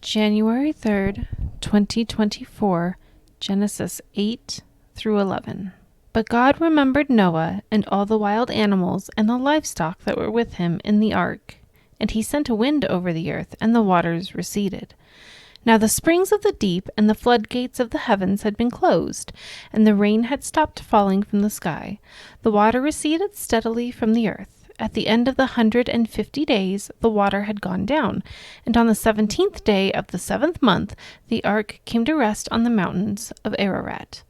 January 3rd, 2024, Genesis 8 through 11. But God remembered Noah and all the wild animals and the livestock that were with him in the ark. And he sent a wind over the earth, and the waters receded. Now the springs of the deep and the floodgates of the heavens had been closed, and the rain had stopped falling from the sky. The water receded steadily from the earth. At the end of the 150 days, the water had gone down, and on the 17th day of the 7th month, the ark came to rest on the mountains of Ararat.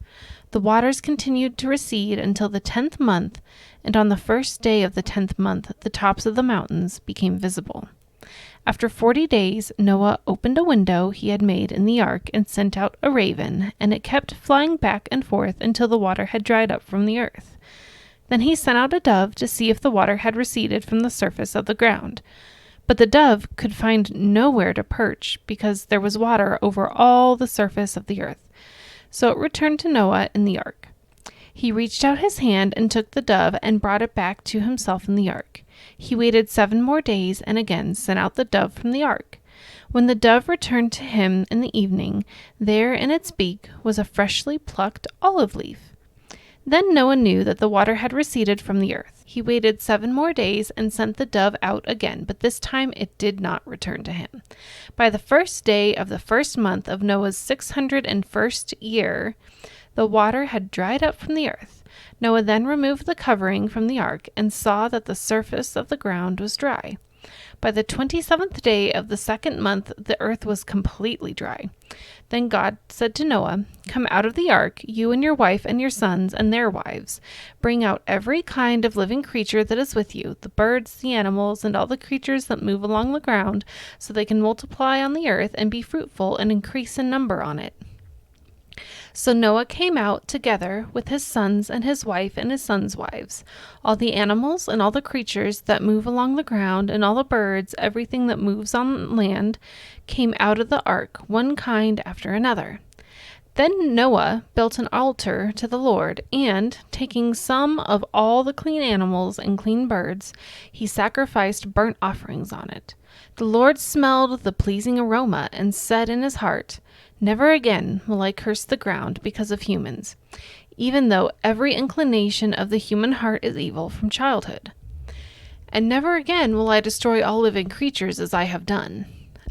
The waters continued to recede until the 10th month, and on the first day of the 10th month, the tops of the mountains became visible. After 40 days, Noah opened a window he had made in the ark and sent out a raven, and it kept flying back and forth until the water had dried up from the earth. Then he sent out a dove to see if the water had receded from the surface of the ground. But the dove could find nowhere to perch, because there was water over all the surface of the earth. So it returned to Noah in the ark. He reached out his hand and took the dove and brought it back to himself in the ark. He waited 7 more days and again sent out the dove from the ark. When the dove returned to him in the evening, there in its beak was a freshly plucked olive leaf. Then Noah knew that the water had receded from the earth. He waited 7 more days and sent the dove out again, but this time it did not return to him. By the first day of the 1st month of Noah's 601st year, the water had dried up from the earth. Noah then removed the covering from the ark and saw that the surface of the ground was dry. By the 27th day of the 2nd month, the earth was completely dry. Then God said to Noah, "Come out of the ark, you and your wife and your sons and their wives. Bring out every kind of living creature that is with you, the birds, the animals, and all the creatures that move along the ground, so they can multiply on the earth and be fruitful and increase in number on it." So Noah came out together with his sons and his wife and his sons' wives. All the animals and all the creatures that move along the ground and all the birds, everything that moves on land, came out of the ark, one kind after another. Then Noah built an altar to the Lord, and, taking some of all the clean animals and clean birds, he sacrificed burnt offerings on it. The Lord smelled the pleasing aroma and said in his heart, "Never again will I curse the ground because of humans, even though every inclination of the human heart is evil from childhood. And never again will I destroy all living creatures as I have done.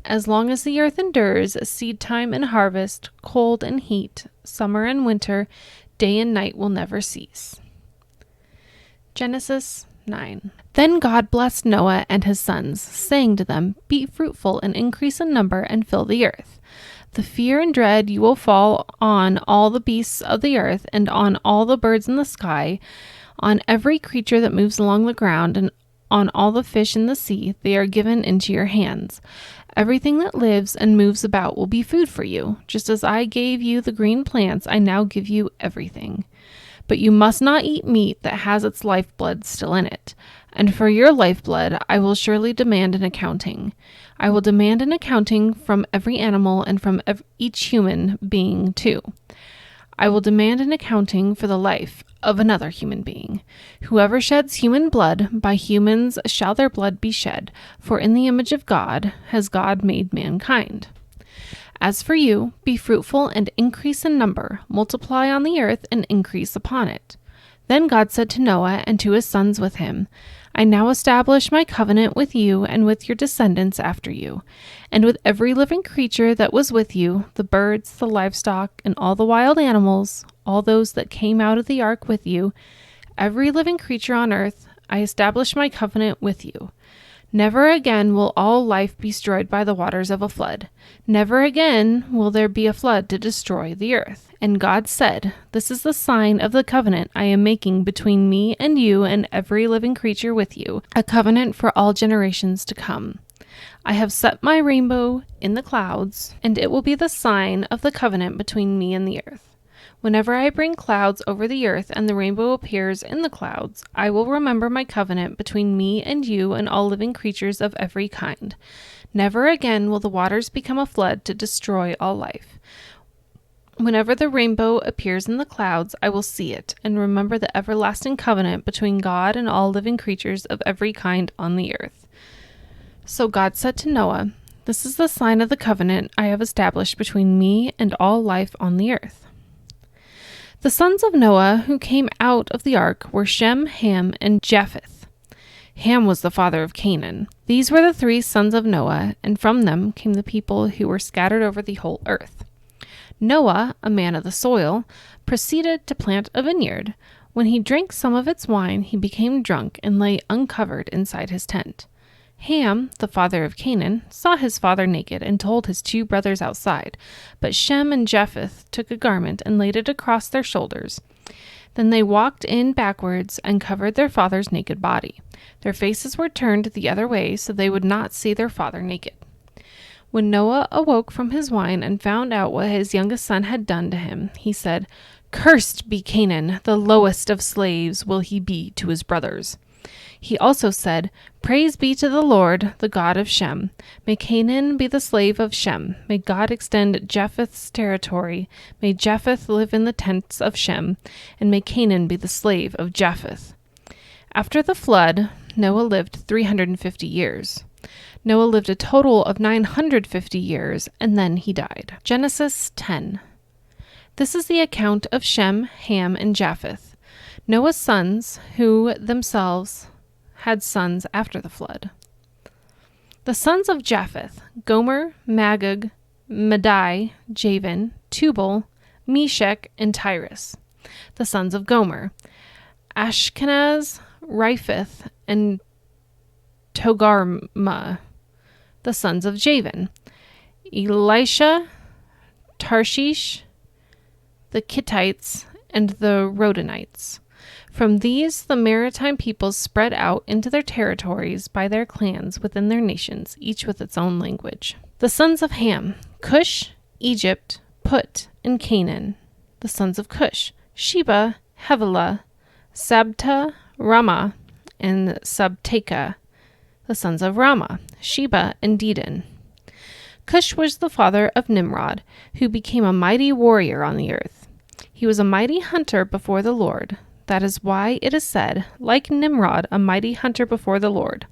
As long as the earth endures, seed time and harvest, cold and heat, summer and winter, day and night will never cease." Genesis 9. Then God blessed Noah and his sons, saying to them, "Be fruitful and increase in number and fill the earth. The fear and dread you will fall on all the beasts of the earth and on all the birds in the sky, on every creature that moves along the ground, and on all the fish in the sea. They are given into your hands. Everything that lives and moves about will be food for you. Just as I gave you the green plants, I now give you everything. But you must not eat meat that has its lifeblood still in it. And for your lifeblood, I will surely demand an accounting. I will demand an accounting from every animal and from each human being too. I will demand an accounting for the life of another human being. Whoever sheds human blood, by humans shall their blood be shed, for in the image of God has God made mankind. As for you, be fruitful and increase in number, multiply on the earth and increase upon it." Then God said to Noah and to his sons with him, "I now establish my covenant with you and with your descendants after you, and with every living creature that was with you, the birds, the livestock, and all the wild animals, all those that came out of the ark with you, every living creature on earth, I establish my covenant with you. Never again will all life be destroyed by the waters of a flood. Never again will there be a flood to destroy the earth." And God said, "This is the sign of the covenant I am making between me and you and every living creature with you, a covenant for all generations to come. I have set my rainbow in the clouds, and it will be the sign of the covenant between me and the earth. Whenever I bring clouds over the earth and the rainbow appears in the clouds, I will remember my covenant between me and you and all living creatures of every kind. Never again will the waters become a flood to destroy all life. Whenever the rainbow appears in the clouds, I will see it and remember the everlasting covenant between God and all living creatures of every kind on the earth." So God said to Noah, This is the sign of the covenant I have established between me and all life on the earth. The sons of Noah who came out of the ark were Shem, Ham, and Japheth. Ham was the father of Canaan. These were the 3 sons of Noah, and from them came the people who were scattered over the whole earth. Noah, a man of the soil, proceeded to plant a vineyard. When he drank some of its wine, he became drunk and lay uncovered inside his tent. Ham, the father of Canaan, saw his father naked and told his 2 brothers outside. But Shem and Japheth took a garment and laid it across their shoulders. Then they walked in backwards and covered their father's naked body. Their faces were turned the other way so they would not see their father naked. When Noah awoke from his wine and found out what his youngest son had done to him, he said, "Cursed be Canaan, the lowest of slaves will he be to his brothers." He also said, "Praise be to the Lord, the God of Shem. May Canaan be the slave of Shem. May God extend Japheth's territory. May Japheth live in the tents of Shem, and may Canaan be the slave of Japheth." After the flood, Noah lived 350 years. Noah lived a total of 950 years, and then he died. Genesis 10. This is the account of Shem, Ham, and Japheth, Noah's sons, who themselves had sons after the flood. The sons of Japheth: Gomer, Magog, Madai, Javan, Tubal, Meshech, and Tyrus. The sons of Gomer: Ashkenaz, Riphath, and Togarmah. The sons of Javan: Elisha, Tarshish, the Kittites, and the Rodanites. From these, the maritime peoples spread out into their territories by their clans within their nations, each with its own language. The sons of Ham: Cush, Egypt, Put, and Canaan. The sons of Cush: Sheba, Havilah, Sabta, Ramah, and Sabteka. The sons of Ramah: Sheba and Dedan. Cush was the father of Nimrod, who became a mighty warrior on the earth. He was a mighty hunter before the Lord. That is why it is said, like Nimrod, a mighty hunter before the Lord.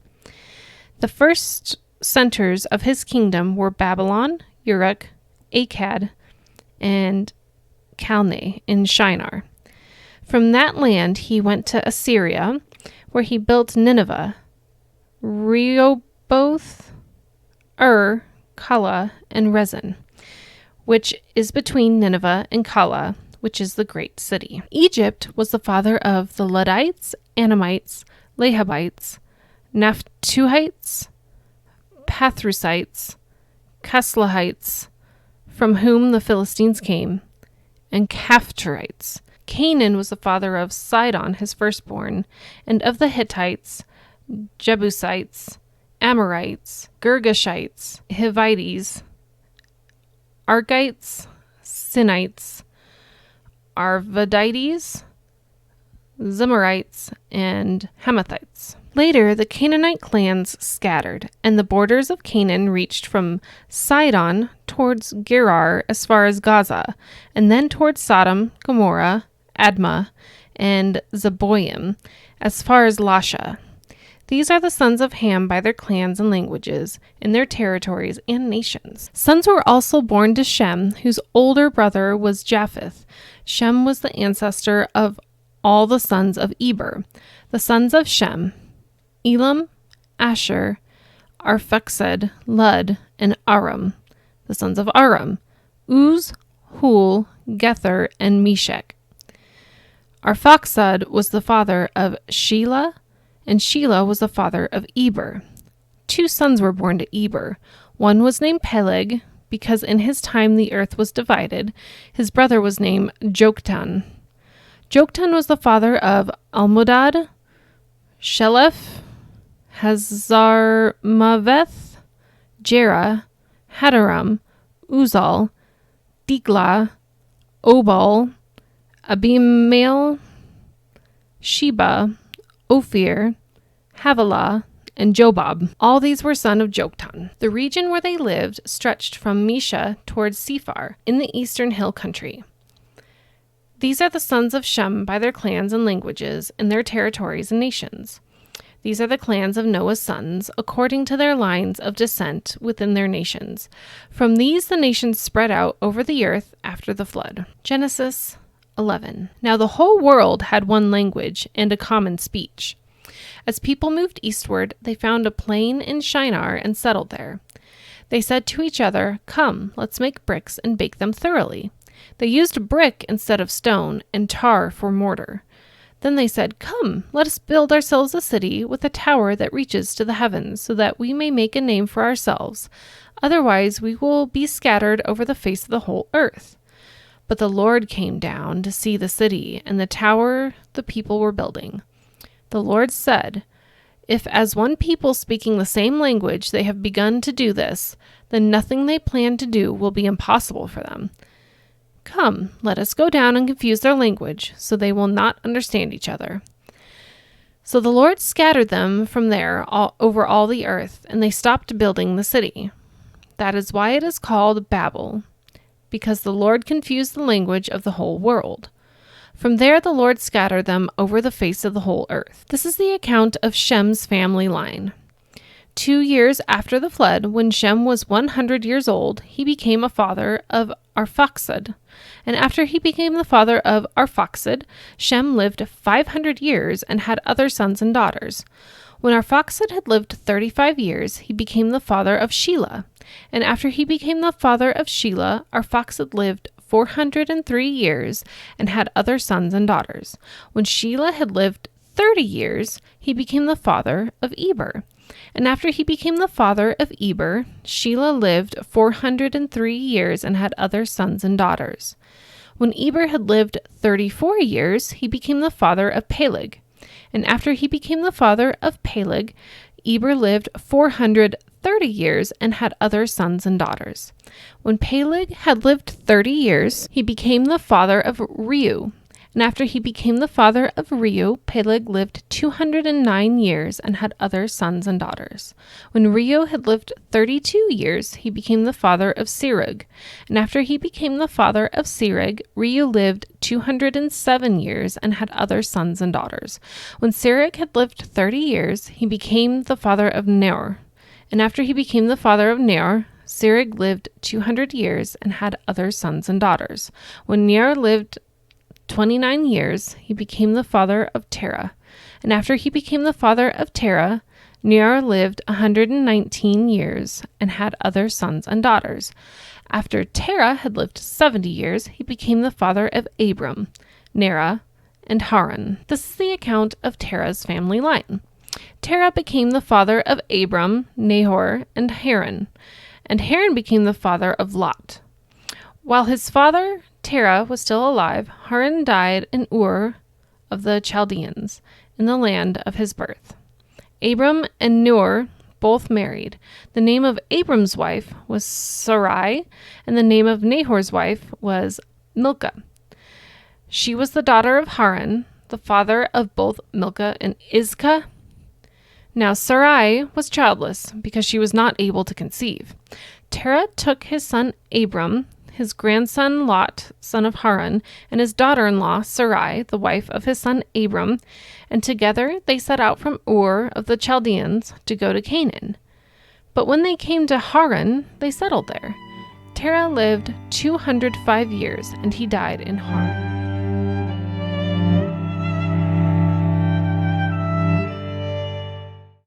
The first centers of his kingdom were Babylon, Uruk, Akkad, and Calneh in Shinar. From that land he went to Assyria, where he built Nineveh, Rehoboth, Calah, and Rezin, which is between Nineveh and Calah, which is the great city. Egypt was the father of the Ludites, Anamites, Lehabites, Naphtuhites, Pathrusites, Caslahites, from whom the Philistines came, and Caphtorites. Canaan was the father of Sidon, his firstborn, and of the Hittites, Jebusites, Amorites, Girgashites, Hivites, Argites, Sinites, Arvadites, Zemarites, and Hamathites. Later, the Canaanite clans scattered, and the borders of Canaan reached from Sidon towards Gerar as far as Gaza, and then towards Sodom, Gomorrah, Admah, and Zeboim as far as Lasha. These are the sons of Ham by their clans and languages, in their territories and nations. Sons were also born to Shem, whose older brother was Japheth. Shem was the ancestor of all the sons of Eber. The sons of Shem: Elam, Asher, Arphaxad, Lud, and Aram. The sons of Aram: Uz, Hul, Gether, and Meshech. Arphaxad was the father of Shelah, and Shelah was the father of Eber. 2 sons were born to Eber. One was named Peleg, because in his time the earth was divided. His brother was named Joktan. Joktan was the father of Almodad, Sheleph, Hazarmaveth, Jerah, Hadaram, Uzal, Diklah, Obal, Abimael, Sheba, Ophir, Havilah, and Jobab. All these were sons of Joktan. The region where they lived stretched from Mesha towards Sephar in the eastern hill country. These are the sons of Shem by their clans and languages, in their territories and nations. These are the clans of Noah's sons, according to their lines of descent within their nations. From these the nations spread out over the earth after the flood. Genesis 11. Now the whole world had one language and a common speech. As people moved eastward, they found a plain in Shinar and settled there. They said to each other, "Come, let's make bricks and bake them thoroughly." They used brick instead of stone and tar for mortar. Then they said, "Come, let us build ourselves a city with a tower that reaches to the heavens, so that we may make a name for ourselves. Otherwise we will be scattered over the face of the whole earth." But the Lord came down to see the city and the tower the people were building. The Lord said, "If as one people speaking the same language they have begun to do this, then nothing they plan to do will be impossible for them. Come, let us go down and confuse their language, so they will not understand each other." So the Lord scattered them from there over all the earth, and they stopped building the city. That is why it is called Babel, because the Lord confused the language of the whole world. From there the Lord scattered them over the face of the whole earth. This is the account of Shem's family line. 2 years after the flood, when Shem was 100 years old, he became a father of Arphaxad. And after he became the father of Arphaxad, Shem lived 500 years and had other sons and daughters. When Arphaxad had lived 35 years, he became the father of Shelah. And after he became the father of Shelah, Arphaxad lived 403 years and had other sons and daughters. When Shelah had lived 30 years, he became the father of Eber. And after he became the father of Eber, Shelah lived 403 years and had other sons and daughters. When Eber had lived 34 years, he became the father of Peleg. And after he became the father of Peleg, Eber lived 430 years and had other sons and daughters. When Peleg had lived 30 years, he became the father of Reu. And after he became the father of Reu, Peleg lived 209 years and had other sons and daughters. When Reu had lived 32 years, he became the father of Serug. And after he became the father of Serug, Reu lived 207 years and had other sons and daughters. When Serug had lived 30 years, he became the father of Nahor. And after he became the father of Nahor, Serug lived 200 years and had other sons and daughters. When Nahor lived 29 years, he became the father of Terah. And after he became the father of Terah, Nahor lived 119 years and had other sons and daughters. After Terah had lived 70 years, he became the father of Abram, Nerah, and Haran. This is the account of Terah's family line. Terah became the father of Abram, Nahor, and Haran. And Haran became the father of Lot. While his father Terah was still alive, Haran died in Ur of the Chaldeans, in the land of his birth. Abram and Nahor both married. The name of Abram's wife was Sarai, and the name of Nahor's wife was Milcah. She was the daughter of Haran, the father of both Milcah and Iscah. Now Sarai was childless, because she was not able to conceive. Terah took his son Abram, his grandson Lot, son of Haran, and his daughter-in-law Sarai, the wife of his son Abram, and together they set out from Ur of the Chaldeans to go to Canaan. But when they came to Haran, they settled there. Terah lived 205 years, and he died in Haran.